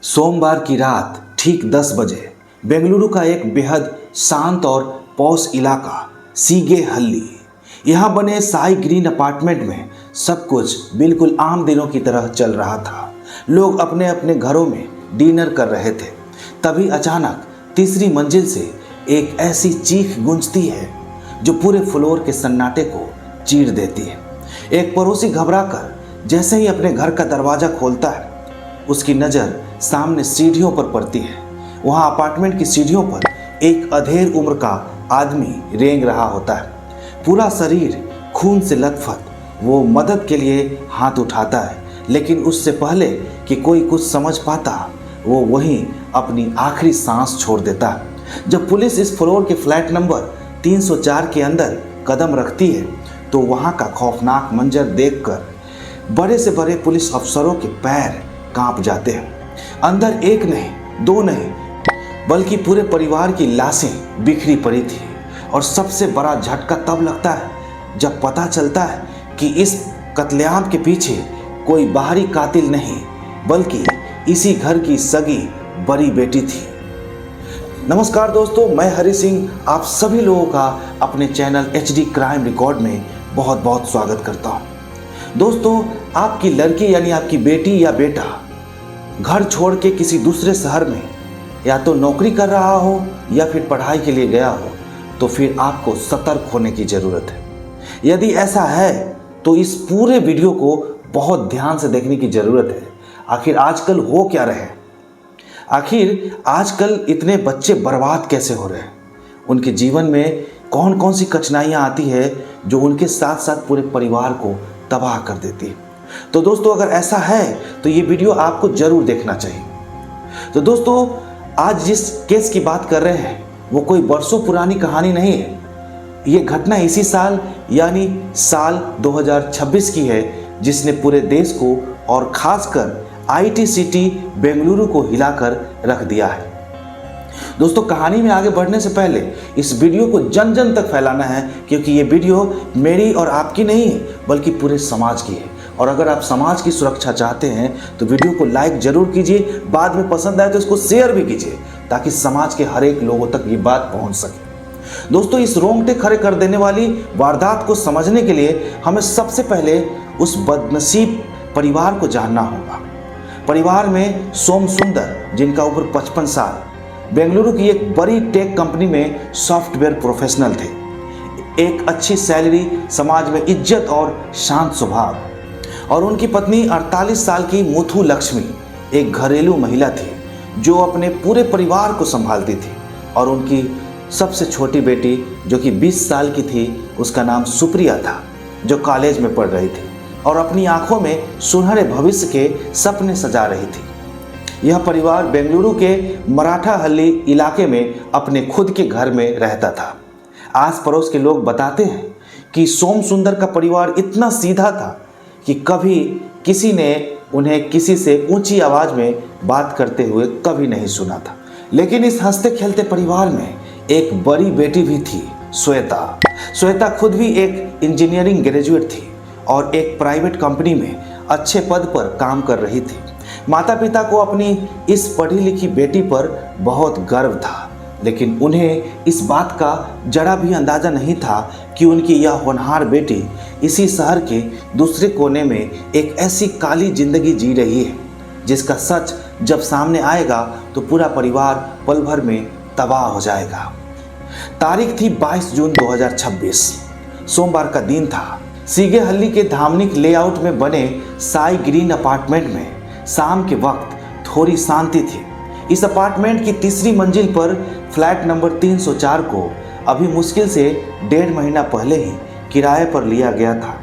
सोमवार की रात ठीक 10 बजे बेंगलुरु का एक बेहद शांत और पॉश इलाका सीगेहल्ली, यहाँ बने साई ग्रीन अपार्टमेंट में सब कुछ बिल्कुल आम दिनों की तरह चल रहा था। लोग अपने अपने घरों में डिनर कर रहे थे। तभी अचानक तीसरी मंजिल से एक ऐसी चीख गूंजती है जो पूरे फ्लोर के सन्नाटे को चीर देती है। एक पड़ोसी घबराकर जैसे ही अपने घर का दरवाजा खोलता है, उसकी नज़र सामने सीढ़ियों पर पड़ती है। वहाँ अपार्टमेंट की सीढ़ियों पर एक अधेड़ उम्र का आदमी रेंग रहा होता है, पूरा शरीर खून से लथपथ। वो मदद के लिए हाथ उठाता है, लेकिन उससे पहले कि कोई कुछ समझ पाता, वो वहीं अपनी आखिरी सांस छोड़ देता है। जब पुलिस इस फ्लोर के फ्लैट नंबर 304 के अंदर कदम रखती है, तो वहाँ का खौफनाक मंजर देखकर बड़े से बड़े पुलिस अफसरों के पैर कांप जाते हैं। अंदर एक नहीं, दो नहीं, बल्कि पूरे परिवार की लाशें बिखरी पड़ी थी। और सबसे बड़ा झटका तब लगता है जब पता चलता है कि इस कत्लेआम के पीछे कोई बाहरी कातिल नहीं, बल्कि इसी घर की सगी बड़ी बेटी थी। नमस्कार दोस्तों, मैं हरि सिंह आप सभी लोगों का अपने चैनल HD क्राइम रिकॉर्ड में बहुत बहुत स्वागत करता हूं। दोस्तों, आपकी लड़की यानी आपकी बेटी या बेटा घर छोड़ के किसी दूसरे शहर में या तो नौकरी कर रहा हो या फिर पढ़ाई के लिए गया हो, तो फिर आपको सतर्क होने की ज़रूरत है। यदि ऐसा है तो इस पूरे वीडियो को बहुत ध्यान से देखने की ज़रूरत है। आखिर आजकल हो क्या रहे हैं? आखिर आजकल इतने बच्चे बर्बाद कैसे हो रहे हैं? उनके जीवन में कौन कौन सी कठिनाइयाँ आती है जो उनके साथ साथ पूरे परिवार को तबाह कर देती है? तो दोस्तों, अगर ऐसा है तो ये वीडियो आपको जरूर देखना चाहिए। तो दोस्तों, आज जिस केस की बात कर रहे हैं वो कोई बरसों पुरानी कहानी नहीं है। ये घटना इसी साल यानी साल 2026 की है, जिसने पूरे देश को और खासकर IT सिटी बेंगलुरु को हिलाकर रख दिया है। दोस्तों, कहानी में आगे बढ़ने से पहले इस वीडियो को जन जन तक फैलाना है, क्योंकि ये वीडियो मेरी और आपकी नहीं है बल्कि पूरे समाज की है। और अगर आप समाज की सुरक्षा चाहते हैं तो वीडियो को लाइक जरूर कीजिए, बाद में पसंद आए तो इसको शेयर भी कीजिए, ताकि समाज के हर एक लोगों तक ये बात पहुंच सके। दोस्तों, इस रोंगटे खड़े कर देने वाली वारदात को समझने के लिए हमें सबसे पहले उस बदनसीब परिवार को जानना होगा। परिवार में सोम सुंदर, जिनका उम्र 55 साल, बेंगलुरु की एक बड़ी टेक कंपनी में सॉफ्टवेयर प्रोफेशनल थे। एक अच्छी सैलरी, समाज में इज्जत और शांत स्वभाव। और उनकी पत्नी 48 साल की मुथु लक्ष्मी एक घरेलू महिला थी जो अपने पूरे परिवार को संभालती थी। और उनकी सबसे छोटी बेटी जो कि 20 साल की थी, उसका नाम सुप्रिया था, जो कॉलेज में पढ़ रही थी और अपनी आंखों में सुनहरे भविष्य के सपने सजा रही थी। यह परिवार बेंगलुरु के मराठाहल्ली इलाके में अपने खुद के घर में रहता था। आस पड़ोस के लोग बताते हैं कि सोम सुंदर का परिवार इतना सीधा था कि कभी किसी ने उन्हें किसी से ऊंची आवाज़ में बात करते हुए कभी नहीं सुना था। लेकिन इस हंसते खेलते परिवार में एक बड़ी बेटी भी थी, श्वेता। श्वेता खुद भी एक इंजीनियरिंग ग्रेजुएट थी और एक प्राइवेट कंपनी में अच्छे पद पर काम कर रही थी। माता पिता को अपनी इस पढ़ी लिखी बेटी पर बहुत गर्व था, लेकिन उन्हें इस बात का जरा भी अंदाज़ा नहीं था कि उनकी यह होनहार बेटी इसी शहर के दूसरे कोने में एक ऐसी काली जिंदगी जी रही है, जिसका सच जब सामने आएगा तो पूरा परिवार पल भर में तबाह हो जाएगा। तारीख थी 22 जून 2026, सोमवार का दिन था। सीगेहल्ली के धामनिक लेआउट में बने साई ग्रीन अपार्टमेंट में शाम के वक्त थोड़ी शांति थी। इस अपार्टमेंट की तीसरी मंजिल पर फ्लैट नंबर 304 को अभी मुश्किल से 1.5 महीना पहले ही किराए पर लिया गया था।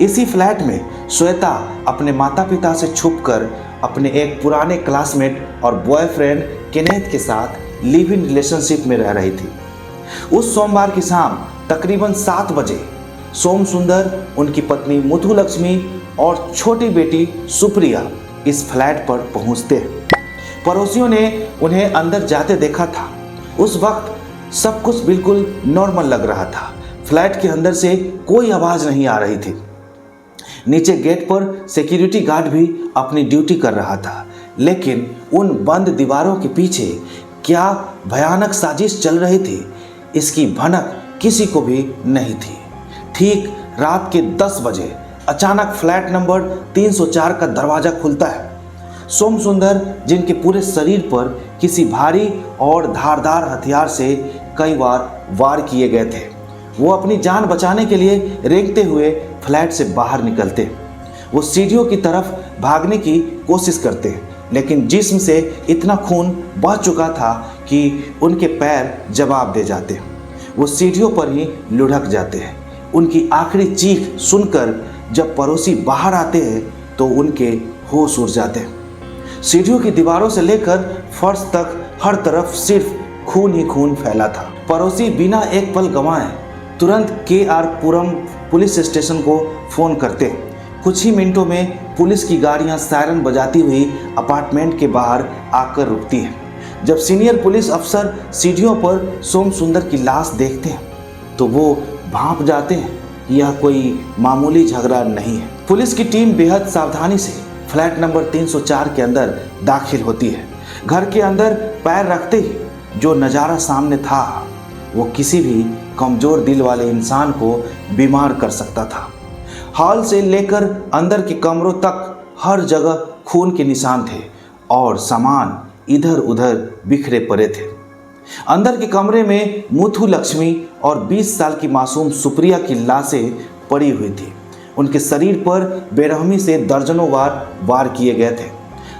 इसी फ्लैट में श्वेता अपने माता पिता से छुपकर अपने एक पुराने क्लासमेट और बॉयफ्रेंड केनेथ के साथ लिव इन रिलेशनशिप में रह रही थी। उस सोमवार की शाम तकरीबन 7 बजे सोम सुंदर, उनकी पत्नी मुथु लक्ष्मी और छोटी बेटी सुप्रिया इस फ्लैट पर पहुंचते हैं। पड़ोसियों ने उन्हें अंदर जाते देखा था। उस वक्त सब कुछ बिल्कुल नॉर्मल लग रहा था। फ्लैट के अंदर से कोई आवाज़ नहीं आ रही थी। नीचे गेट पर सिक्योरिटी गार्ड भी अपनी ड्यूटी कर रहा था, लेकिन उन बंद दीवारों के पीछे क्या भयानक साजिश चल रही थी, इसकी भनक किसी को भी नहीं थी। ठीक रात के 10 बजे अचानक फ्लैट नंबर 304 का दरवाजा खुलता है। सोम सुंदर, जिनके पूरे शरीर पर किसी भारी और धारदार हथियार से कई बार वार किए गए थे, वो अपनी जान बचाने के लिए रेंगते हुए फ्लैट से बाहर निकलते। वो सीढ़ियों की तरफ भागने की कोशिश करते, लेकिन जिस्म से इतना खून बह चुका था कि उनके पैर जवाब दे जाते। वो सीढ़ियों पर ही लुढ़क जाते हैं। उनकी आखिरी चीख सुनकर जब पड़ोसी बाहर आते हैं तो उनके होश उड़ जाते हैं। सीढ़ियों की दीवारों से लेकर फर्श तक हर तरफ सिर्फ खून ही खून फैला था। पड़ोसी बिना एक पल गंवाए तुरंत KR पुरम पुलिस स्टेशन को फोन करते। कुछ ही मिनटों में पुलिस की गाड़ियां सायरन बजाती हुई अपार्टमेंट के बाहर आकर रुकती है। जब सीनियर पुलिस अफसर सीढ़ियों पर सोम सुंदर की लाश देखते हैं तो वो भांप जाते हैं। यह कोई मामूली झगड़ा नहीं है। पुलिस की टीम बेहद सावधानी से फ्लैट नंबर 304 के अंदर दाखिल होती है। घर के अंदर पैर रखते ही जो नज़ारा सामने था वो किसी भी कमज़ोर दिल वाले इंसान को बीमार कर सकता था। हॉल से लेकर अंदर के कमरों तक हर जगह खून के निशान थे और सामान इधर उधर बिखरे पड़े थे। अंदर के कमरे में मुथु लक्ष्मी और 20 साल की मासूम सुप्रिया की लाशें पड़ी हुई थी। उनके शरीर पर बेरहमी से दर्जनों वार किए गए थे।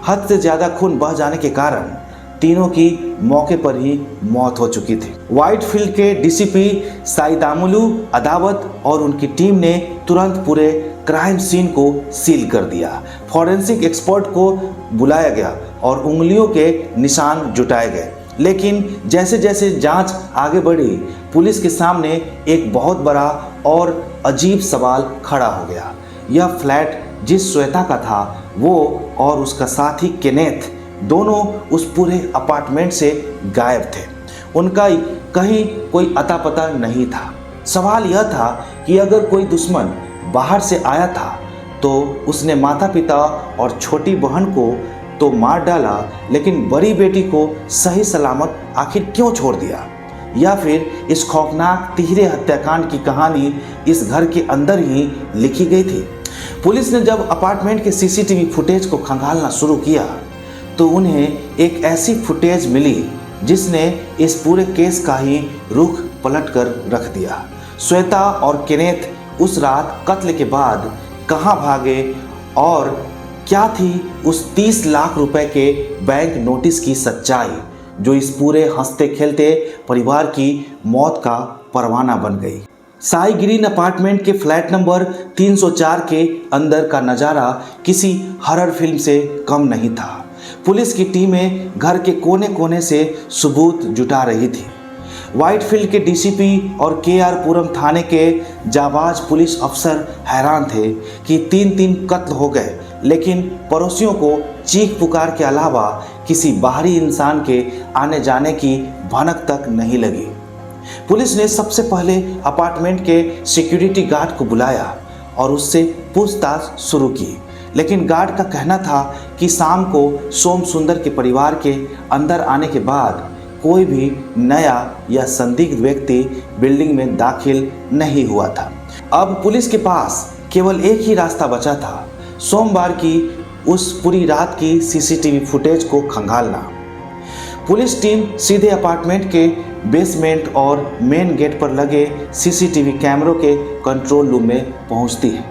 हद से ज़्यादा खून बह जाने के कारण तीनों की मौके पर ही मौत हो चुकी थी। व्हाइटफील्ड के DCP साइदामुलू अदावत और उनकी टीम ने तुरंत पूरे क्राइम सीन को सील कर दिया। फॉरेंसिक एक्सपर्ट को बुलाया गया और उंगलियों के निशान जुटाए गए। लेकिन जैसे जैसे जांच आगे बढ़ी, पुलिस के सामने एक बहुत बड़ा और अजीब सवाल खड़ा हो गया। यह फ्लैट जिस श्वेता का था, वो और उसका साथी केनेथ दोनों उस पूरे अपार्टमेंट से गायब थे। उनका कहीं कोई अता पता नहीं था। सवाल यह था कि अगर कोई दुश्मन बाहर से आया था तो उसने माता पिता और छोटी बहन को तो मार डाला, लेकिन बड़ी बेटी को सही सलामत आखिर क्यों छोड़ दिया? या फिर इस खौफनाक तिहरे हत्याकांड की कहानी इस घर के अंदर ही लिखी गई थी? पुलिस ने जब अपार्टमेंट के CCTV फुटेज को खंगालना शुरू किया तो उन्हें एक ऐसी फुटेज मिली जिसने इस पूरे केस का ही रुख पलट कर रख दिया। श्वेता और केनेथ उस रात कत्ल के बाद कहाँ भागे और क्या थी उस 30 लाख रुपए के बैंक नोटिस की सच्चाई जो इस पूरे हंसते खेलते परिवार की मौत का परवाना बन गई। साई ग्रीन अपार्टमेंट के फ्लैट नंबर 304 के अंदर का नज़ारा किसी हॉरर फिल्म से कम नहीं था। पुलिस की टीमें घर के कोने कोने से सबूत जुटा रही थी। व्हाइटफील्ड के DCP और KR पुरम थाने के जाबाज पुलिस अफसर हैरान थे कि 3 कत्ल हो गए, लेकिन पड़ोसियों को चीख पुकार के अलावा किसी बाहरी इंसान के आने जाने की भनक तक नहीं लगी। पुलिस ने सबसे पहले अपार्टमेंट के सिक्योरिटी गार्ड को बुलाया और उससे पूछताछ शुरू की, लेकिन गार्ड का कहना था कि शाम को सोम सुंदर के परिवार के अंदर आने के बाद कोई भी नया या संदिग्ध व्यक्ति बिल्डिंग में दाखिल नहीं हुआ था। अब पुलिस के पास केवल एक ही रास्ता बचा था, सोमवार की उस पूरी रात की CCTV फुटेज को खंगालना। पुलिस टीम सीधे अपार्टमेंट के बेसमेंट और मेन गेट पर लगे CCTV कैमरों के कंट्रोल रूम में पहुंचती है।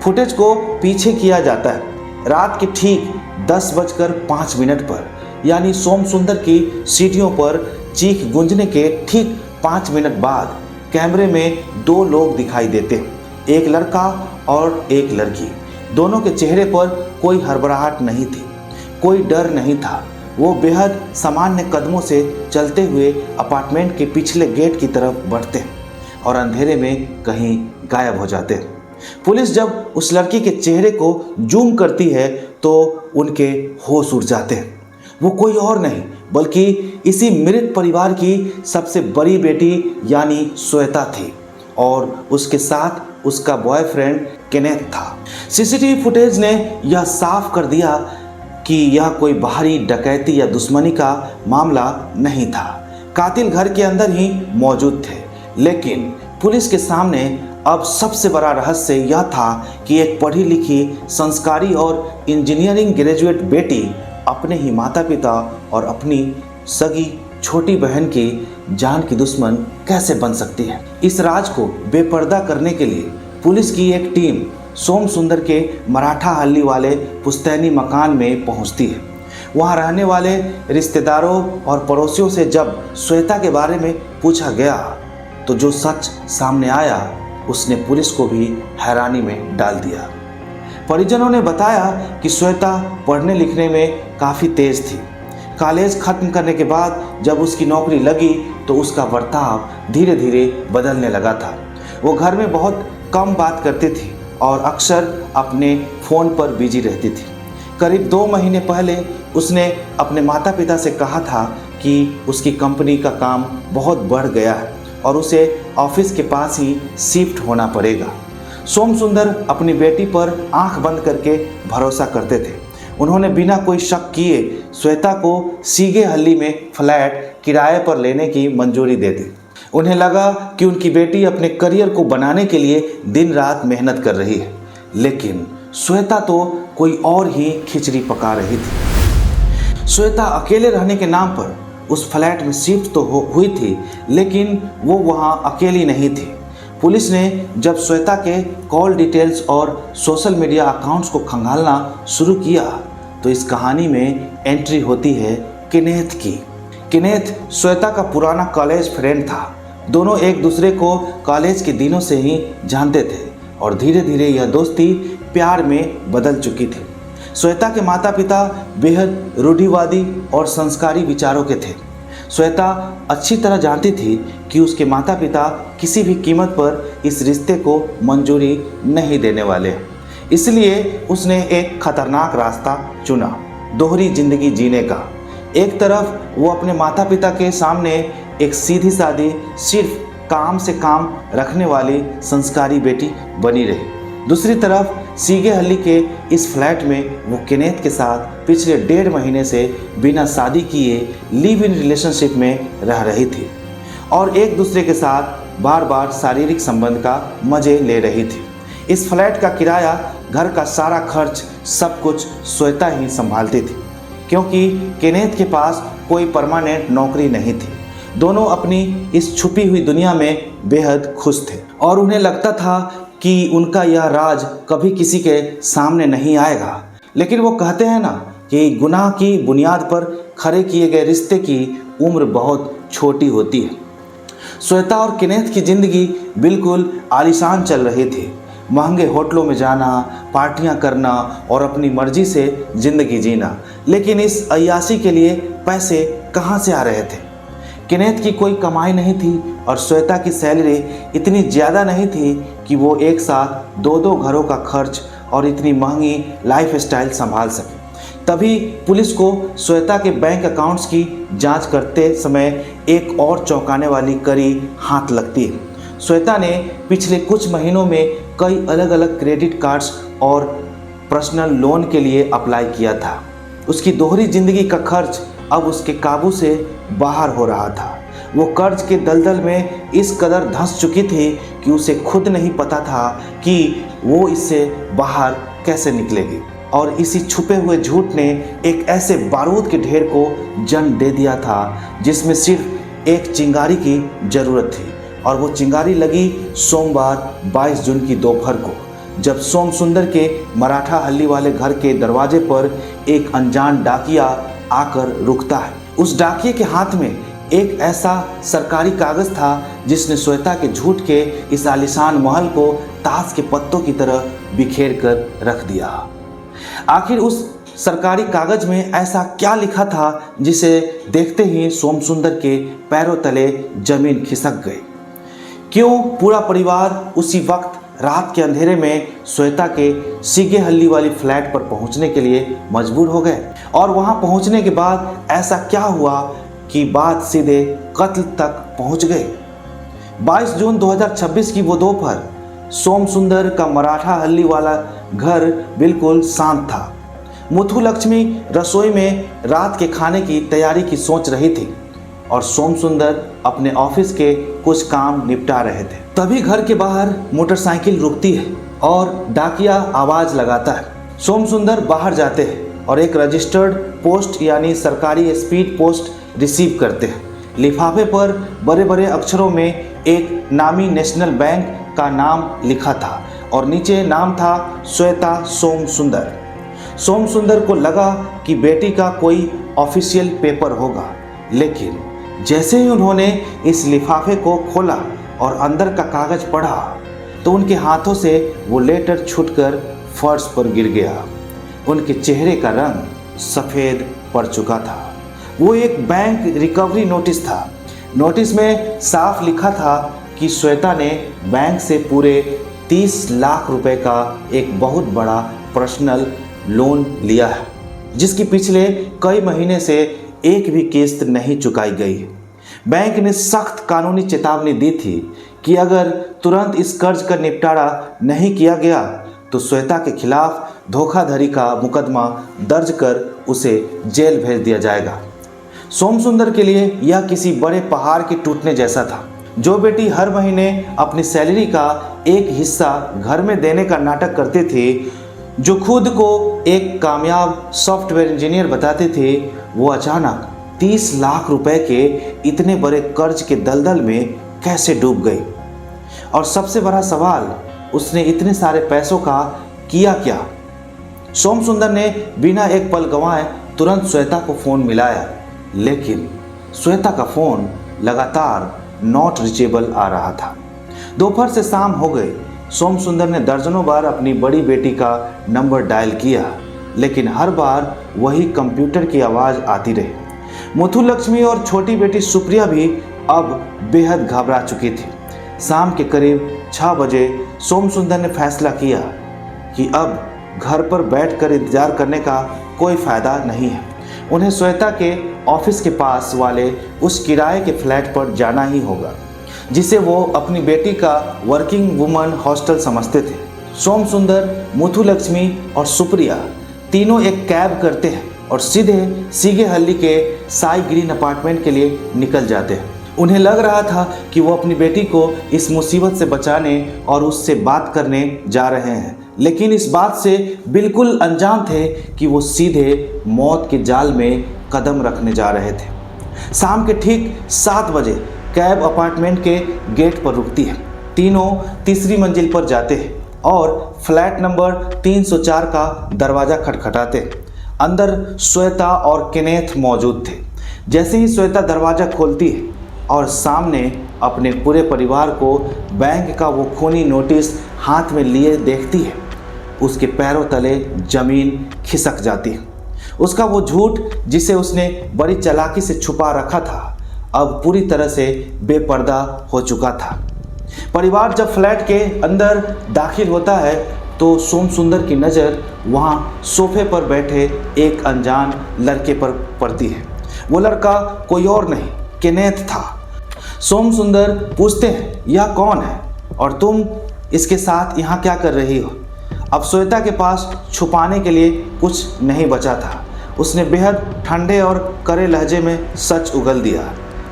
फुटेज को पीछे किया जाता है। रात के ठीक 10:05 पर, यानी सोम सुंदर की सीढ़ियों पर चीख गूंजने के ठीक 5 मिनट बाद कैमरे में 2 लोग दिखाई देते हैं, एक लड़का और एक लड़की। दोनों के चेहरे पर कोई हड़बड़ाहट नहीं थी, कोई डर नहीं था। वो बेहद सामान्य कदमों से चलते हुए अपार्टमेंट के पिछले गेट की तरफ बढ़ते और अंधेरे में कहीं गायब हो जाते। पुलिस जब उस लड़की के चेहरे को जूम करती है तो उनके होश उड़ जाते हैं। वो कोई और नहीं बल्कि इसी मृत परिवार की सबसे बड़ी बेटी यानी श्वेता थी और उसके साथ उसका बॉयफ्रेंड केनेथ था। सीसीटीवी फुटेज ने यह साफ कर दिया कि यह कोई बाहरी डकैती या दुश्मनी का मामला नहीं था। कातिल घर के अंदर ही मौजूद थे। लेकिन पुलिस के सामने अब सबसे बड़ा रहस्य यह था कि एक पढ़ी लिखी, संस्कारी और इंजीनियरिंग ग्रेजुएट बेटी अपने ही माता पिता और अपनी सगी छोटी बहन की जान की दुश्मन कैसे बन सकती है। इस राज को बेपर्दा करने के लिए पुलिस की एक टीम सोम सुंदर के मराठा हल्ली वाले पुश्तैनी मकान में पहुंचती है। वहां रहने वाले रिश्तेदारों और पड़ोसियों से जब श्वेता के बारे में पूछा गया तो जो सच सामने आया उसने पुलिस को भी हैरानी में डाल दिया। परिजनों ने बताया कि श्वेता पढ़ने लिखने में काफ़ी तेज थी। कॉलेज खत्म करने के बाद जब उसकी नौकरी लगी तो उसका बर्ताव धीरे धीरे बदलने लगा था। वो घर में बहुत कम बात करती थी और अक्सर अपने फ़ोन पर बिजी रहती थी। करीब 2 महीने पहले उसने अपने माता पिता से कहा था कि उसकी कंपनी का काम बहुत बढ़ गया है और उसे ऑफिस के पास ही शिफ्ट होना पड़ेगा। सोम सुंदर अपनी बेटी पर आंख बंद करके भरोसा करते थे। उन्होंने बिना कोई शक किए श्वेता को सीगे हल्ली में फ्लैट किराए पर लेने की मंजूरी दे दी। उन्हें लगा कि उनकी बेटी अपने करियर को बनाने के लिए दिन रात मेहनत कर रही है, लेकिन श्वेता तो कोई और ही खिचड़ी पका रही थी। श्वेता अकेले रहने के नाम पर उस फ्लैट में शिफ्ट तो हुई थी, लेकिन वो वहाँ अकेली नहीं थी। पुलिस ने जब श्वेता के कॉल डिटेल्स और सोशल मीडिया अकाउंट्स को खंगालना शुरू किया तो इस कहानी में एंट्री होती है केनेथ की। केनेथ श्वेता का पुराना कॉलेज फ्रेंड था। दोनों एक दूसरे को कॉलेज के दिनों से ही जानते थे और धीरे धीरे यह दोस्ती प्यार में बदल चुकी थी। श्वेता के माता पिता बेहद रूढ़िवादी और संस्कारी विचारों के थे। श्वेता अच्छी तरह जानती थी कि उसके माता पिता किसी भी कीमत पर इस रिश्ते को मंजूरी नहीं देने वाले, इसलिए उसने एक खतरनाक रास्ता चुना, दोहरी जिंदगी जीने का। एक तरफ वो अपने माता पिता के सामने एक सीधी सादी, सिर्फ काम से काम रखने वाली संस्कारी बेटी बनी रही। दूसरी तरफ सीगे हल्ली के इस फ्लैट में वो केनेथ के साथ पिछले 1.5 महीने से बिना शादी किए लिव इन रिलेशनशिप में रह रही थी और एक दूसरे के साथ बार बार शारीरिक संबंध का मजे ले रही थी। इस फ्लैट का किराया, घर का सारा खर्च, सब कुछ श्वेता ही संभालती थी, क्योंकि केनेथ के पास कोई परमानेंट नौकरी नहीं थी। दोनों अपनी इस छुपी हुई दुनिया में बेहद खुश थे और उन्हें लगता था कि उनका यह राज कभी किसी के सामने नहीं आएगा। लेकिन वो कहते हैं ना कि गुनाह की बुनियाद पर खड़े किए गए रिश्ते की उम्र बहुत छोटी होती है। श्वेता और केनेथ की जिंदगी बिल्कुल आलीशान चल रही थी। महंगे होटलों में जाना, पार्टियां करना और अपनी मर्जी से जिंदगी जीना। लेकिन इस अय्याशी के लिए पैसे कहाँ से आ रहे थे? केनेथ की कोई कमाई नहीं थी और श्वेता की सैलरी इतनी ज़्यादा नहीं थी कि वो एक साथ 2-2 घरों का खर्च और इतनी महंगी लाइफस्टाइल संभाल सके। तभी पुलिस को श्वेता के बैंक अकाउंट्स की जांच करते समय एक और चौंकाने वाली कड़ी हाथ लगती है। श्वेता ने पिछले कुछ महीनों में कई अलग अलग क्रेडिट कार्ड्स और पर्सनल लोन के लिए अप्लाई किया था। उसकी दोहरी जिंदगी का खर्च अब उसके काबू से बाहर हो रहा था। वो कर्ज के दलदल में इस कदर धंस चुकी थी कि उसे खुद नहीं पता था कि वो इससे बाहर कैसे निकलेगी। और इसी छुपे हुए झूठ ने एक ऐसे बारूद के ढेर को जन्म दे दिया था जिसमें सिर्फ एक चिंगारी की ज़रूरत थी। और वो चिंगारी लगी सोमवार 22 जून की दोपहर को, जब सोम सुंदर के मराठा हल्ली वाले घर के दरवाजे पर एक अनजान डाकिया आकर रुकता है। उस डाकिये के हाथ में एक ऐसा सरकारी कागज था जिसने श्वेता के झूठ के इस आलीशान महल को ताश के पत्तों की तरह बिखेर कर रख दिया। आखिर उस सरकारी कागज में ऐसा क्या लिखा था जिसे देखते ही सोम सुंदर के पैरों तले जमीन खिसक गई? क्यों पूरा परिवार उसी वक्त रात के अंधेरे में श्वेता के सीगे हल्ली वाली फ्लैट पर पहुंचने के लिए मजबूर हो गए? और वहां पहुंचने के बाद ऐसा क्या हुआ कि बात सीधे कत्ल तक पहुंच गई? 22 जून 2026 की वो दोपहर सोम सुंदर का मराठा हल्ली वाला घर बिल्कुल शांत था। मुथुलक्ष्मी रसोई में रात के खाने की तैयारी की सोच रही थी और सोम सुंदर अपने ऑफिस के कुछ काम निपटा रहे थे। तभी घर के बाहर मोटरसाइकिल रुकती है और डाकिया आवाज लगाता है। सोम सुंदर बाहर जाते हैं और एक रजिस्टर्ड पोस्ट यानी सरकारी स्पीड पोस्ट रिसीव करते हैं। लिफाफे पर बड़े बड़े अक्षरों में एक नामी नेशनल बैंक का नाम लिखा था और नीचे नाम था श्वेता सोम सुंदर। सोम सुंदर को लगा कि बेटी का कोई ऑफिशियल पेपर होगा, लेकिन जैसे ही उन्होंने इस लिफाफे को खोला और अंदर का कागज पढ़ा तो उनके हाथों से वो लेटर छूटकर फर्श पर गिर गया। उनके चेहरे का रंग सफ़ेद पड़ चुका था। वो एक बैंक रिकवरी नोटिस था। नोटिस में साफ लिखा था कि श्वेता ने बैंक से पूरे 30 लाख रुपए का एक बहुत बड़ा पर्सनल लोन लिया है, जिसकी पिछले कई महीने से एक भी किस्त नहीं चुकाई गई। बैंक ने सख्त कानूनी चेतावनी दी थी कि अगर तुरंत इस कर्ज का निपटारा नहीं किया गया तो श्वेता के खिलाफ धोखाधड़ी का मुकदमा दर्ज कर उसे जेल भेज दिया जाएगा। सोम सुंदर के लिए यह किसी बड़े पहाड़ के टूटने जैसा था। जो बेटी हर महीने अपनी सैलरी का एक हिस्सा घर में देने का नाटक करती थी, जो खुद को एक कामयाब सॉफ्टवेयर इंजीनियर बताते थे, वो अचानक 30 लाख रुपए के इतने बड़े कर्ज के दलदल में कैसे डूब गई। और सबसे बड़ा सवाल, उसने इतने सारे पैसों का किया क्या। सोम सुंदर ने बिना एक पल गंवाए तुरंत श्वेता को फ़ोन मिलाया, लेकिन श्वेता का फ़ोन लगातार नॉट रीचेबल आ रहा था। दोपहर से शाम हो गई। सोम सुंदर ने दर्जनों बार अपनी बड़ी बेटी का नंबर डायल किया, लेकिन हर बार वही कंप्यूटर की आवाज़ आती रही। मुथुलक्ष्मी और छोटी बेटी सुप्रिया भी अब बेहद घबरा चुकी थी। शाम के करीब 6 बजे सोम सुंदर ने फैसला किया कि अब घर पर बैठकर इंतजार करने का कोई फ़ायदा नहीं है। उन्हें श्वेता के ऑफिस के पास वाले उस किराए के फ्लैट पर जाना ही होगा, जिसे वो अपनी बेटी का वर्किंग वुमन हॉस्टल समझते थे। सोम सुंदर, मुथुलक्ष्मी और सुप्रिया तीनों एक कैब करते हैं और सीधे सीगेहल्ली के साई ग्रीन अपार्टमेंट के लिए निकल जाते हैं। उन्हें लग रहा था कि वो अपनी बेटी को इस मुसीबत से बचाने और उससे बात करने जा रहे हैं, लेकिन इस बात से बिल्कुल अनजान थे कि वो सीधे मौत के जाल में कदम रखने जा रहे थे। शाम के ठीक 7 बजे कैब अपार्टमेंट के गेट पर रुकती है। तीनों तीसरी मंजिल पर जाते हैं और फ्लैट नंबर 304 का दरवाज़ा खटखटाते हैं। अंदर श्वेता और केनेथ मौजूद थे। जैसे ही श्वेता दरवाज़ा खोलती है और सामने अपने पूरे परिवार को बैंक का वो खूनी नोटिस हाथ में लिए देखती है, उसके पैरों तले ज़मीन खिसक जाती है। उसका वो झूठ जिसे उसने बड़ी चालाकी से छुपा रखा था, अब पूरी तरह से बेपर्दा हो चुका था। परिवार जब फ्लैट के अंदर दाखिल होता है तो सोम सुंदर की नज़र वहाँ सोफे पर बैठे एक अनजान लड़के पर पड़ती है। वो लड़का कोई और नहीं, केनेथ था। सोम सुंदर पूछते हैं, यह कौन है और तुम इसके साथ यहाँ क्या कर रही हो। अब श्वेता के पास छुपाने के लिए कुछ नहीं बचा था। उसने बेहद ठंडे और कड़े लहजे में सच उगल दिया।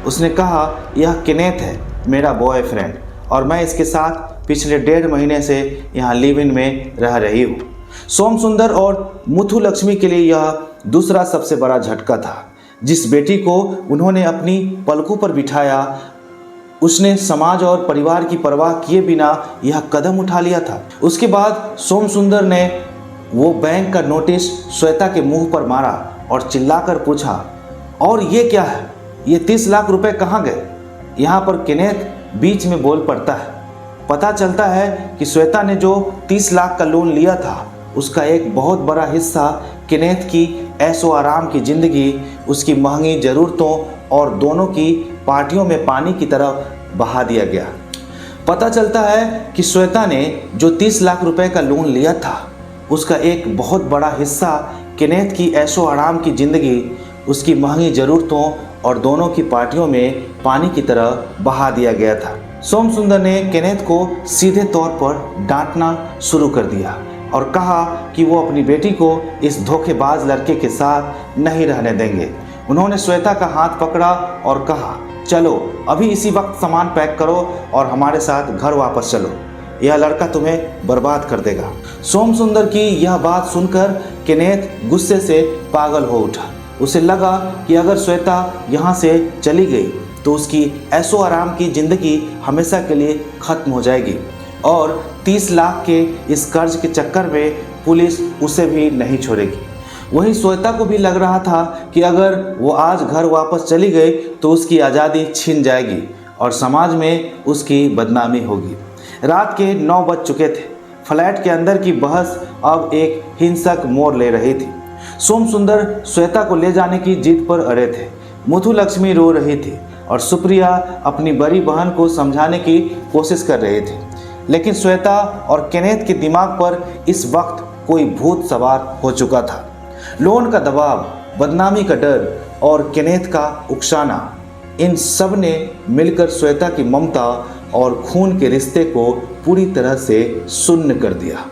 उसने कहा, यह केनेथ है, मेरा बॉयफ्रेंड, और मैं इसके साथ पिछले 1.5 महीने से यहाँ लिव इन में रह रही हूँ। सोम सुंदर और मुथुलक्ष्मी के लिए यह दूसरा सबसे बड़ा झटका था। जिस बेटी को उन्होंने अपनी पलकों पर बिठाया, उसने समाज और परिवार की परवाह किए बिना यह कदम उठा लिया था। उसके बाद सोम सुंदर ने वो बैंक का नोटिस श्वेता के मुंह पर मारा और चिल्लाकर पूछा, और ये क्या है, ये 30 लाख रुपए कहाँ गए। यहाँ पर केनेथ बीच में बोल पड़ता है। पता चलता है कि श्वेता ने जो 30 लाख का लोन लिया था, उसका एक बहुत बड़ा हिस्सा केनेथ की ऐशो आराम की ज़िंदगी, उसकी महंगी ज़रूरतों और दोनों की पार्टियों में पानी की तरह बहा दिया गया। पता चलता है कि श्वेता ने जो 30 लाख रुपए का लोन लिया था, उसका एक बहुत बड़ा हिस्सा केनेथ की ऐशो आराम की ज़िंदगी, उसकी महंगी ज़रूरतों और दोनों की पार्टियों में पानी की तरह बहा दिया गया था। सोम सुंदर ने केनेथ को सीधे तौर पर डांटना शुरू कर दिया और कहा कि वो अपनी बेटी को इस धोखेबाज लड़के के साथ नहीं रहने देंगे। उन्होंने श्वेता का हाथ पकड़ा और कहा, चलो अभी इसी वक्त सामान पैक करो और हमारे साथ घर वापस चलो, यह लड़का तुम्हें बर्बाद कर देगा। सोम सुंदर की यह बात सुनकर केनेथ गुस्से से पागल हो उठा। उसे लगा कि अगर श्वेता यहाँ से चली गई तो उसकी ऐशो आराम की जिंदगी हमेशा के लिए खत्म हो जाएगी और 30 लाख के इस कर्ज के चक्कर में पुलिस उसे भी नहीं छोड़ेगी। वहीं श्वेता को भी लग रहा था कि अगर वो आज घर वापस चली गई तो उसकी आज़ादी छिन जाएगी और समाज में उसकी बदनामी होगी। रात के 9 बज चुके थे। फ्लैट के अंदर की बहस अब एक हिंसक मोड़ ले रही थी। सोम सुंदर श्वेता को ले जाने की जिद पर अड़े थे। मुथुलक्ष्मी रो रही थी और सुप्रिया अपनी बड़ी बहन को समझाने की कोशिश कर रही थी, लेकिन श्वेता और केनेथ के दिमाग पर इस वक्त कोई भूत सवार हो चुका था। लोन का दबाव, बदनामी का डर और केनेथ का उकसाना, इन सब ने मिलकर श्वेता की ममता और खून के रिश्ते को पूरी तरह से शून्य कर दिया।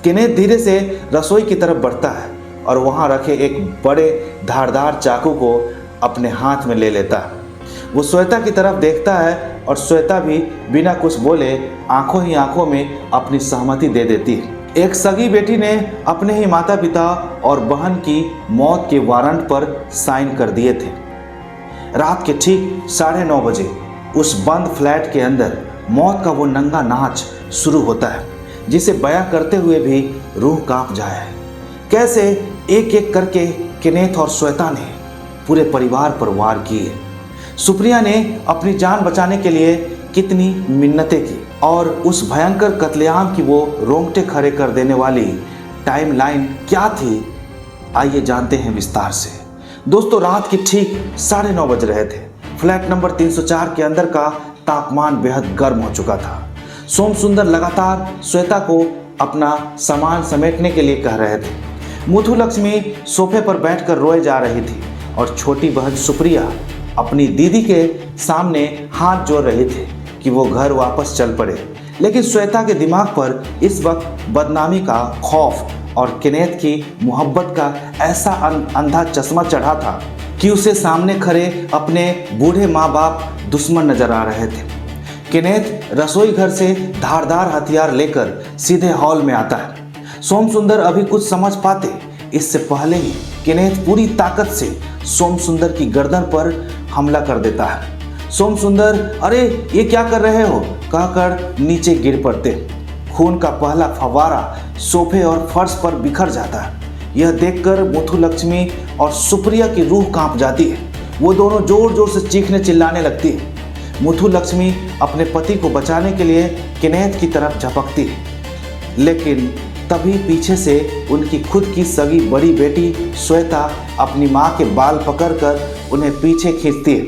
केनेथ धीरे से रसोई की तरफ बढ़ता है और वहां रखे एक बड़े धारदार चाकू को अपने हाथ में ले लेता है। वो श्वेता की तरफ देखता है और श्वेता भी बिना कुछ बोले आंखों ही आंखों में अपनी सहमति दे देती है। एक सगी बेटी ने अपने ही माता पिता और बहन की मौत के वारंट पर साइन कर दिए थे। रात के ठीक 9:30 बजे उस बंद फ्लैट के अंदर मौत का वो नंगा नाच शुरू होता है, जिसे बयां करते हुए भी रूह कांप जाए। कैसे एक एक करके केनेथ और श्वेता ने पूरे परिवार पर वार किए। सुप्रिया ने अपनी जान बचाने के लिए कितनी मिन्नतें की और उस भयंकर कत्लेआम की वो रोंगटे खड़े कर देने वाली टाइमलाइन क्या थी, आइए जानते हैं विस्तार से। दोस्तों, रात के ठीक 9:30 बज रहे थे। फ्लैट नंबर 304 के अंदर का तापमान बेहद गर्म हो चुका था। सोम सुंदर लगातार श्वेता को अपना सामान समेटने के लिए कह रहे थे। मुथुलक्ष्मी सोफे पर बैठकर रोए जा रही थी और छोटी बहन सुप्रिया अपनी दीदी के सामने हाथ जोड़ रही थी कि वो घर वापस चल पड़े। लेकिन श्वेता के दिमाग पर इस वक्त बदनामी का खौफ और केनेथ की मोहब्बत का ऐसा अंधा चश्मा चढ़ा था कि उसे सामने खड़े अपने बूढ़े माँ बाप दुश्मन नजर आ रहे थे। केनेथ रसोई घर से धारदार हथियार लेकर सीधे हॉल में आता है। सोम सुंदर अभी कुछ समझ पाते इससे पहले ही केनेथ पूरी ताकत से सोम सुंदर की गर्दन पर हमला कर देता है। सोम सुंदर अरे ये क्या कर रहे हो कहकर नीचे गिर पड़ते। खून का पहला फव्वारा सोफे और फर्श पर बिखर जाता है। यह देखकर मुथुलक्ष्मी और सुप्रिया की रूह कांप जाती है। वो दोनों जोर जोर से चीखने चिल्लाने लगती है। मुथुलक्ष्मी अपने पति को बचाने के लिए केनेथ की तरफ झपकती है, लेकिन तभी पीछे से उनकी खुद की सगी बड़ी बेटी श्वेता अपनी मां के बाल पकड़कर उन्हें पीछे खींचती है।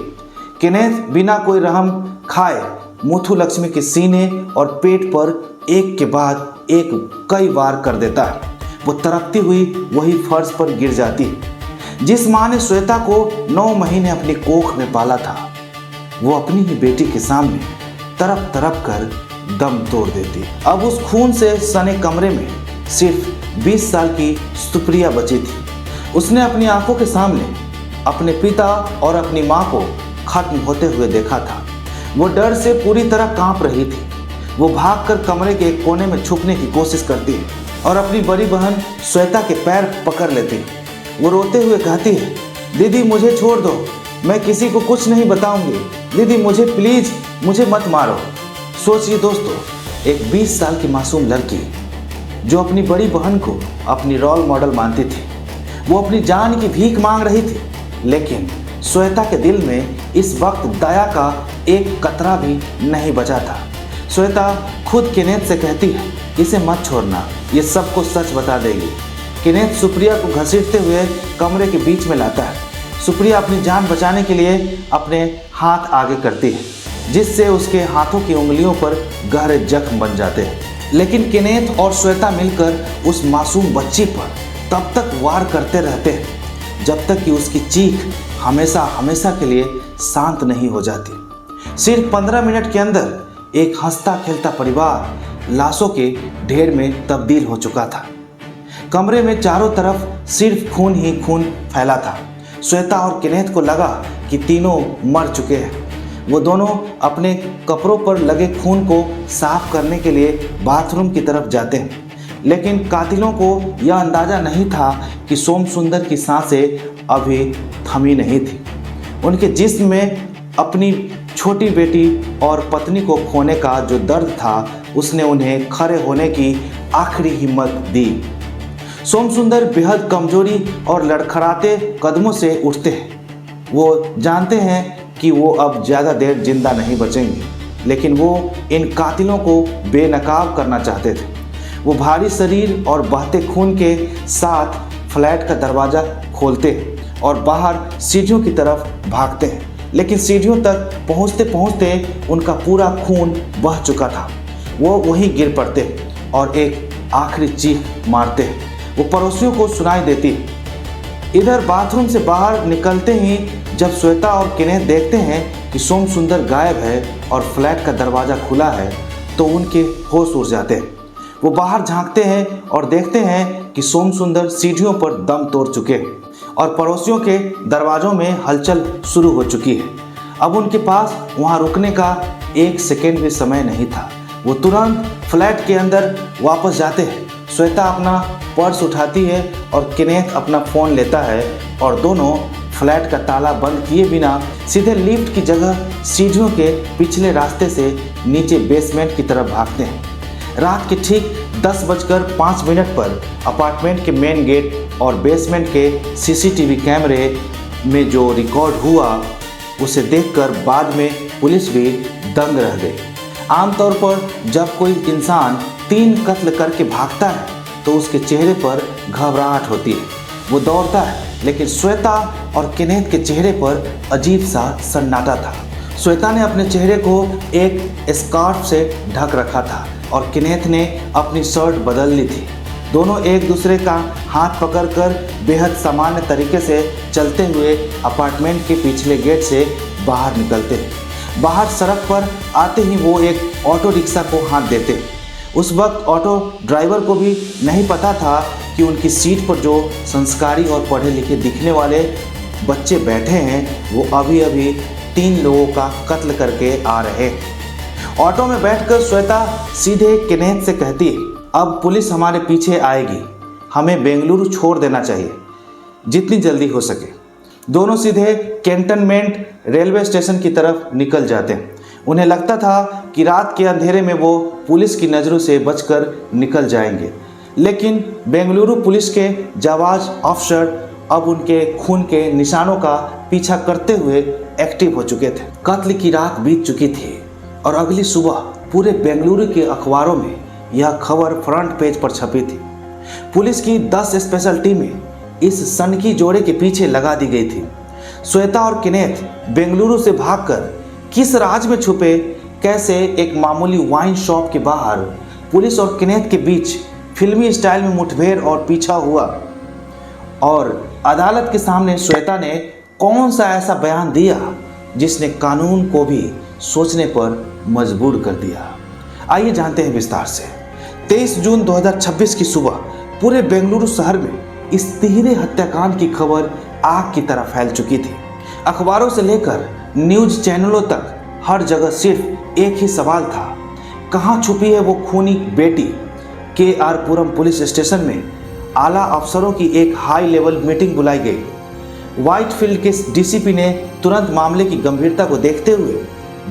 केनेथ बिना कोई रहम खाए मुथुलक्ष्मी के सीने और पेट पर एक के बाद एक कई वार कर देता है। वो तड़पती हुई वही फर्श पर गिर जाती है। जिस मां ने श्वेता को 9 महीने अपनी कोख में पाला था, वो अपनी ही बेटी के सामने तड़प तड़प कर दम तोड़ देती। अब उस खून से सने कमरे में सिर्फ 20 साल की सुप्रिया बची थी। उसने अपनी आंखों के सामने अपने पिता और अपनी मां को खत्म होते हुए देखा था। वो डर से पूरी तरह कांप रही थी। वो भागकर कमरे के एक कोने में छुपने की कोशिश करती है और अपनी बड़ी बहन श्वेता के पैर पकड़ लेती है। वो रोते हुए कहती है, दीदी मुझे छोड़ दो, मैं किसी को कुछ नहीं बताऊंगी। दीदी मुझे प्लीज, मुझे मत मारो। सोचिए दोस्तों, एक 20 साल की मासूम लड़की जो अपनी बड़ी बहन को अपनी रोल मॉडल मानती थी, वो अपनी जान की भीख मांग रही थी, लेकिन श्वेता के दिल में इस वक्त दया का एक कतरा भी नहीं बचा था। श्वेता खुद केनेथ से कहती है, इसे मत छोड़ना, ये सबको सच बता देगी। केनेथ सुप्रिया को घसीटते हुए कमरे के बीच में लाता है। सुप्रिया अपनी जान बचाने के लिए अपने हाथ आगे करती है, जिससे उसके हाथों की उंगलियों पर गहरे जख्म बन जाते हैं। लेकिन केनेथ और श्वेता मिलकर उस मासूम बच्ची पर तब तक वार करते रहते हैं जब तक कि उसकी चीख हमेशा हमेशा के लिए शांत नहीं हो जाती। सिर्फ 15 मिनट के अंदर एक हंसता खेलता परिवार लाशों के ढेर में तब्दील हो चुका था। कमरे में चारों तरफ सिर्फ खून ही खून फैला था। श्वेता और केनेथ को लगा कि तीनों मर चुके हैं। वो दोनों अपने कपड़ों पर लगे खून को साफ करने के लिए बाथरूम की तरफ जाते हैं, लेकिन कातिलों को यह अंदाज़ा नहीं था कि सोम सुंदर की सांसें अभी थमी नहीं थी। उनके जिस्म में अपनी छोटी बेटी और पत्नी को खोने का जो दर्द था, उसने उन्हें खड़े होने की आखिरी हिम्मत दी। सोम सुंदर बेहद कमजोरी और लड़खड़ाते कदमों से उठते हैं। वो जानते हैं कि वो अब ज़्यादा देर जिंदा नहीं बचेंगे, लेकिन वो इन कातिलों को बेनकाब करना चाहते थे। वो भारी शरीर और बहते खून के साथ फ्लैट का दरवाज़ा खोलते हैं और बाहर सीढ़ियों की तरफ भागते हैं, लेकिन सीढ़ियों तक पहुंचते पहुंचते उनका पूरा खून बह चुका था। वो वहीं गिर पड़ते और एक आखिरी चीख मारते। वो पड़ोसियों को सुनाई देती। इधर बाथरूम से बाहर निकलते ही जब श्वेता और केनेथ देखते हैं कि सोम सुंदर गायब है और फ्लैट का दरवाज़ा खुला है, तो उनके होश उड़ जाते हैं। वो बाहर झांकते हैं और देखते हैं कि सोम सुंदर सीढ़ियों पर दम तोड़ चुके हैं और पड़ोसियों के दरवाज़ों में हलचल शुरू हो चुकी है। अब उनके पास वहाँ रुकने का एक सेकेंड भी समय नहीं था। वो तुरंत फ्लैट के अंदर वापस जाते हैं। श्वेता अपना पर्स उठाती है और केनेथ अपना फ़ोन लेता है और दोनों फ्लैट का ताला बंद किए बिना सीधे लिफ्ट की जगह सीढ़ियों के पिछले रास्ते से नीचे बेसमेंट की तरफ भागते हैं। रात के ठीक 10:05 पर अपार्टमेंट के मेन गेट और बेसमेंट के सीसीटीवी कैमरे में जो रिकॉर्ड हुआ, उसे देखकर बाद में पुलिस भी दंग रह गई। आमतौर पर जब कोई इंसान 3 कत्ल करके भागता है तो उसके चेहरे पर घबराहट होती है, वो दौड़ता है, लेकिन श्वेता और केनेथ के चेहरे पर अजीब सा सन्नाटा था। श्वेता ने अपने चेहरे को एक स्कार्फ से ढक रखा था और केनेथ ने अपनी शर्ट बदल ली थी। दोनों एक दूसरे का हाथ पकड़कर बेहद सामान्य तरीके से चलते हुए अपार्टमेंट के पिछले गेट से बाहर निकलते। बाहर सड़क पर आते ही वो एक ऑटो रिक्शा को हाथ देते। उस वक्त ऑटो ड्राइवर को भी नहीं पता था कि उनकी सीट पर जो संस्कारी और पढ़े लिखे दिखने वाले बच्चे बैठे हैं, वो अभी अभी 3 लोगों का कत्ल करके आ रहे हैं। ऑटो में बैठकर श्वेता सीधे केनेथ से कहती है, अब पुलिस हमारे पीछे आएगी, हमें बेंगलुरु छोड़ देना चाहिए जितनी जल्दी हो सके। दोनों सीधे कैंटनमेंट रेलवे स्टेशन की तरफ निकल जाते हैं। उन्हें लगता था कि रात के अंधेरे में वो पुलिस की नज़रों से बचकर निकल जाएंगे, लेकिन बेंगलुरु पुलिस के जाबाज अफसर अब उनके खून के निशानों का पीछा करते हुए एक्टिव हो चुके थे। कत्ल की रात बीत चुकी थी और अगली सुबह पूरे बेंगलुरु के अखबारों में यह खबर फ्रंट पेज पर छपी थी। पुलिस की 10 स्पेशल टीमें इस सनकी जोड़े के पीछे लगा दी गई थी। श्वेता और केनेथ बेंगलुरु से भागकर किस राज में छुपे, कैसे एक मामूली वाइन शॉप के बाहर पुलिस और केनेथ के बीच फिल्मी स्टाइल में मुठभेड़ और पीछा हुआ, और अदालत के सामने श्वेता ने कौन सा ऐसा बयान दिया जिसने कानून को भी सोचने पर मजबूर कर दिया। आइए जानते हैं विस्तार से। 23 जून 2026 की सुबह पूरे बेंगलुरु शहर में इस तिहरे हत्याकांड की खबर आग की तरह फैल चुकी थी। अखबारों से लेकर न्यूज चैनलों तक हर जगह सिर्फ एक ही सवाल था, कहाँ छुपी है वो खूनी बेटी। KR पुरम पुलिस स्टेशन में आला अफसरों की एक हाई लेवल मीटिंग बुलाई गई। व्हाइटफील्ड के DCP ने तुरंत मामले की गंभीरता को देखते हुए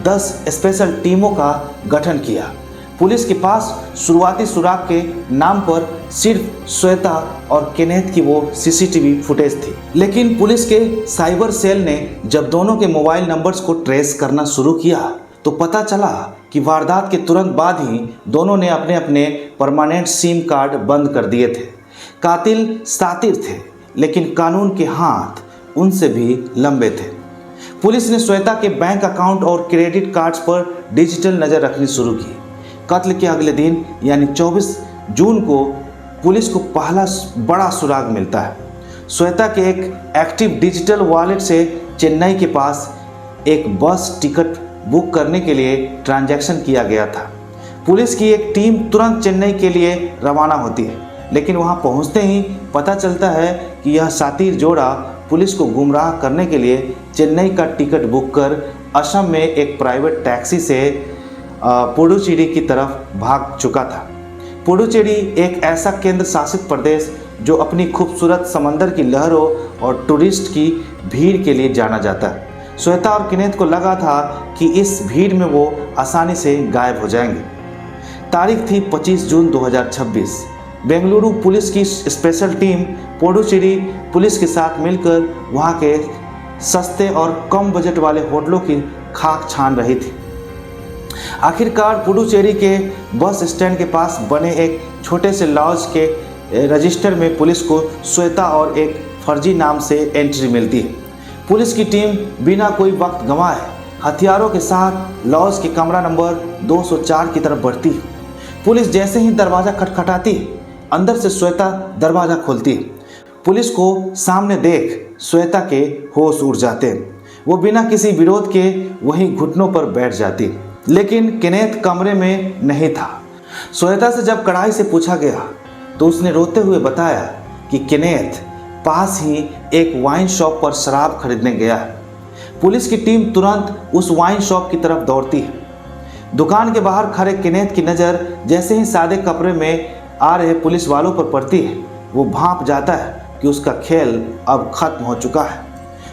10 स्पेशल टीमों का गठन किया। पुलिस के पास शुरुआती सुराग के नाम पर सिर्फ श्वेता और केनेथ की वो CCTV फुटेज थी, लेकिन पुलिस के साइबर सेल ने जब दोनों के मोबाइल नंबर्स को ट्रेस करना शुरू किया तो पता चला कि वारदात के तुरंत बाद ही दोनों ने अपने अपने परमानेंट सिम कार्ड बंद कर दिए थे। कातिल सातिर थे, लेकिन कानून के हाथ उनसे भी लंबे थे। पुलिस ने श्वेता के बैंक अकाउंट और क्रेडिट कार्ड्स पर डिजिटल नज़र रखनी शुरू की। कत्ल के अगले दिन यानी 24 जून को पुलिस को पहला बड़ा सुराग मिलता है। श्वेता के एक एक्टिव डिजिटल वॉलेट से चेन्नई के पास एक बस टिकट बुक करने के लिए ट्रांजैक्शन किया गया था। पुलिस की एक टीम तुरंत चेन्नई के लिए रवाना होती है, लेकिन वहां पहुंचते ही पता चलता है कि यह शातिर जोड़ा पुलिस को गुमराह करने के लिए चेन्नई का टिकट बुक कर असम में एक प्राइवेट टैक्सी से पुडुचेरी की तरफ भाग चुका था। पुडुचेरी एक ऐसा केंद्र शासित प्रदेश जो अपनी खूबसूरत समंदर की लहरों और टूरिस्ट की भीड़ के लिए जाना जाता है। श्वेता और किनेत को लगा था कि इस भीड़ में वो आसानी से गायब हो जाएंगे। तारीख थी 25 जून 2026। बेंगलुरु पुलिस की स्पेशल टीम पुडुचेरी पुलिस के साथ मिलकर वहां के सस्ते और कम बजट वाले होटलों की खाक छान रही थी। आखिरकार पुडुचेरी के बस स्टैंड के पास बने एक छोटे से लॉज के रजिस्टर में पुलिस को श्वेता और एक फर्जी नाम से एंट्री मिलती है। पुलिस की टीम बिना कोई वक्त गंवाए हथियारों के साथ लॉज के कमरा नंबर 204 की तरफ बढ़ती है। पुलिस जैसे ही दरवाज़ा खटखटाती है, अंदर से श्वेता दरवाज़ा खोलती है। पुलिस को सामने देख श्वेता के होश उड़ जाते हैं। वो बिना किसी विरोध के वहीं घुटनों पर बैठ जाती है, लेकिन किनेत कमरे में नहीं था। श्वेता से जब कड़ाई से पूछा गया तो उसने रोते हुए बताया कि किनेत पास ही एक वाइन शॉप पर शराब खरीदने गया है। पुलिस की टीम तुरंत उस वाइन शॉप की तरफ दौड़ती है। दुकान के बाहर खड़े किनेत की नज़र जैसे ही सादे कपड़े में आ रहे पुलिस वालों पर पड़ती है, वो भांप जाता है कि उसका खेल अब खत्म हो चुका है।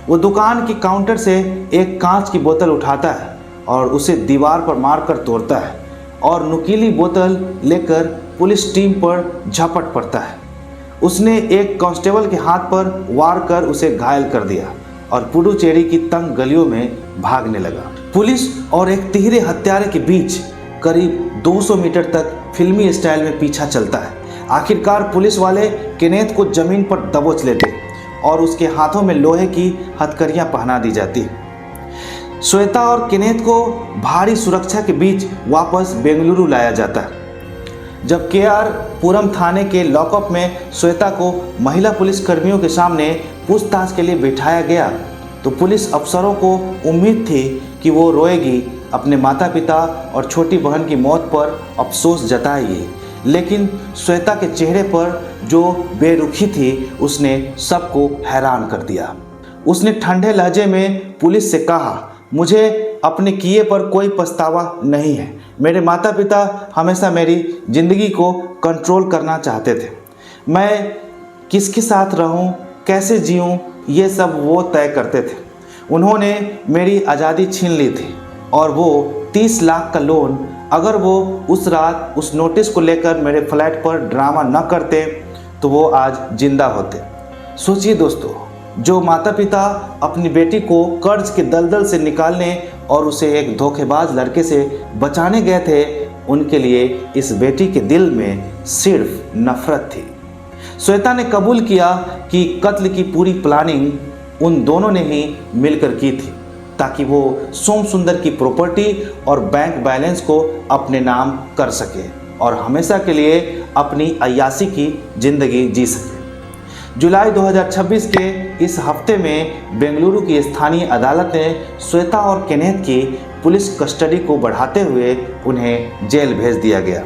वो दुकान की काउंटर से एक कांच की बोतल उठाता है और उसे दीवार पर मारकर तोड़ता है और नुकीली बोतल लेकर पुलिस टीम पर झपट पड़ता है। उसने एक कांस्टेबल के हाथ पर वार कर उसे घायल कर दिया और पुडुचेरी की तंग गलियों में भागने लगा। पुलिस और एक तिहरे हत्यारे के बीच करीब 200 मीटर तक फिल्मी स्टाइल में पीछा चलता है। आखिरकार पुलिस वाले किनेत को जमीन पर दबोच लेते और उसके हाथों में लोहे की हथकड़ियां पहना दी जाती। श्वेता और किनेत को भारी सुरक्षा के बीच वापस बेंगलुरु लाया जाता है। जब केआर पुरम थाने के लॉकअप में श्वेता को महिला पुलिस कर्मियों के सामने पूछताछ के लिए बिठाया गया तो पुलिस अफसरों को उम्मीद थी कि वो रोएगी, अपने माता पिता और छोटी बहन की मौत पर अफसोस जताएगी, लेकिन श्वेता के चेहरे पर जो बेरुखी थी उसने सबको हैरान कर दिया। उसने ठंडे लहजे में पुलिस से कहा, मुझे अपने किए पर कोई पछतावा नहीं है। मेरे माता पिता हमेशा मेरी ज़िंदगी को कंट्रोल करना चाहते थे। मैं किसके साथ रहूं, कैसे जीऊं, ये सब वो तय करते थे। उन्होंने मेरी आज़ादी छीन ली थी और वो 30 लाख का लोन, अगर वो उस रात उस नोटिस को लेकर मेरे फ्लैट पर ड्रामा न करते तो वो आज जिंदा होते। सोचिए दोस्तों, जो माता पिता अपनी बेटी को कर्ज के दलदल से निकालने और उसे एक धोखेबाज लड़के से बचाने गए थे, उनके लिए इस बेटी के दिल में सिर्फ नफरत थी। श्वेता ने कबूल किया कि कत्ल की पूरी प्लानिंग उन दोनों ने ही मिलकर की थी ताकि वो सोम सुंदर की प्रॉपर्टी और बैंक बैलेंस को अपने नाम कर सके और हमेशा के लिए अपनी अय्याशी की जिंदगी जी सके। जुलाई 2026 के इस हफ्ते में बेंगलुरु की स्थानीय अदालत ने श्वेता और किनेत की पुलिस कस्टडी को बढ़ाते हुए उन्हें जेल भेज दिया गया।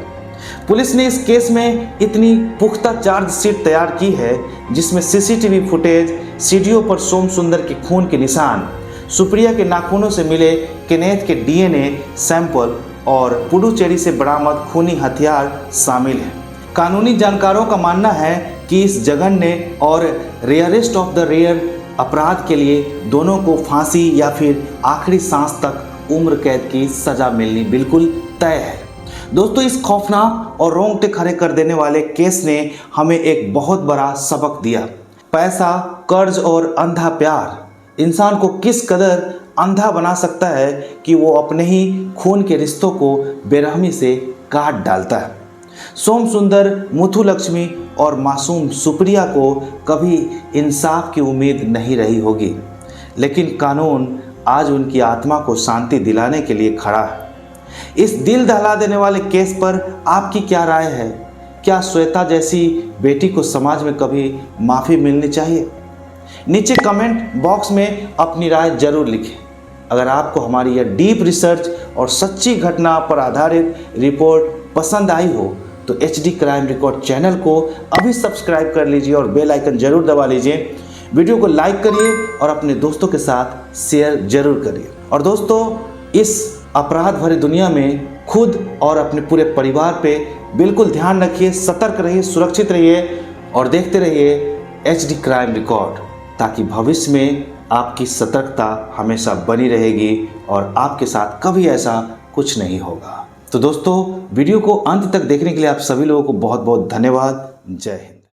पुलिस ने इस केस में इतनी पुख्ता चार्जशीट तैयार की है जिसमें सीसीटीवी फुटेज, सीढ़ियों पर सोम सुंदर के खून के निशान, सुप्रिया के नाखूनों से मिले किनेत के डीएनए सैंपल और पुडुचेरी से बरामद खूनी हथियार शामिल हैं। कानूनी जानकारों का मानना है कि इस जघन्य और रेयरेस्ट ऑफ द रेयर अपराध के लिए दोनों को फांसी या फिर आखिरी सांस तक उम्र कैद की सजा मिलनी बिल्कुल तय है। दोस्तों, इस खौफनाक और रोंगटे खड़े कर देने वाले केस ने हमें एक बहुत बड़ा सबक दिया। पैसा, कर्ज और अंधा प्यार इंसान को किस कदर अंधा बना सकता है कि वो अपने ही खून के रिश्तों को बेरहमी से काट डालता है। सोम सुंदर, मुथुलक्ष्मी और मासूम सुप्रिया को कभी इंसाफ की उम्मीद नहीं रही होगी, लेकिन कानून आज उनकी आत्मा को शांति दिलाने के लिए खड़ा है। इस दिल दहला देने वाले केस पर आपकी क्या राय है? क्या श्वेता जैसी बेटी को समाज में कभी माफ़ी मिलनी चाहिए? नीचे कमेंट बॉक्स में अपनी राय जरूर लिखें। अगर आपको हमारी यह डीप रिसर्च और सच्ची घटना पर आधारित रिपोर्ट पसंद आई हो तो HD क्राइम रिकॉर्ड चैनल को अभी सब्सक्राइब कर लीजिए और बेल आइकन जरूर दबा लीजिए। वीडियो को लाइक करिए और अपने दोस्तों के साथ शेयर जरूर करिए। और दोस्तों, इस अपराध भरी दुनिया में खुद और अपने पूरे परिवार पे बिल्कुल ध्यान रखिए, सतर्क रहिए, सुरक्षित रहिए और देखते रहिए HD क्राइम रिकॉर्ड, ताकि भविष्य में आपकी सतर्कता हमेशा बनी रहेगी और आपके साथ कभी ऐसा कुछ नहीं होगा। तो दोस्तों, वीडियो को अंत तक देखने के लिए आप सभी लोगों को बहुत बहुत धन्यवाद। जय हिंद।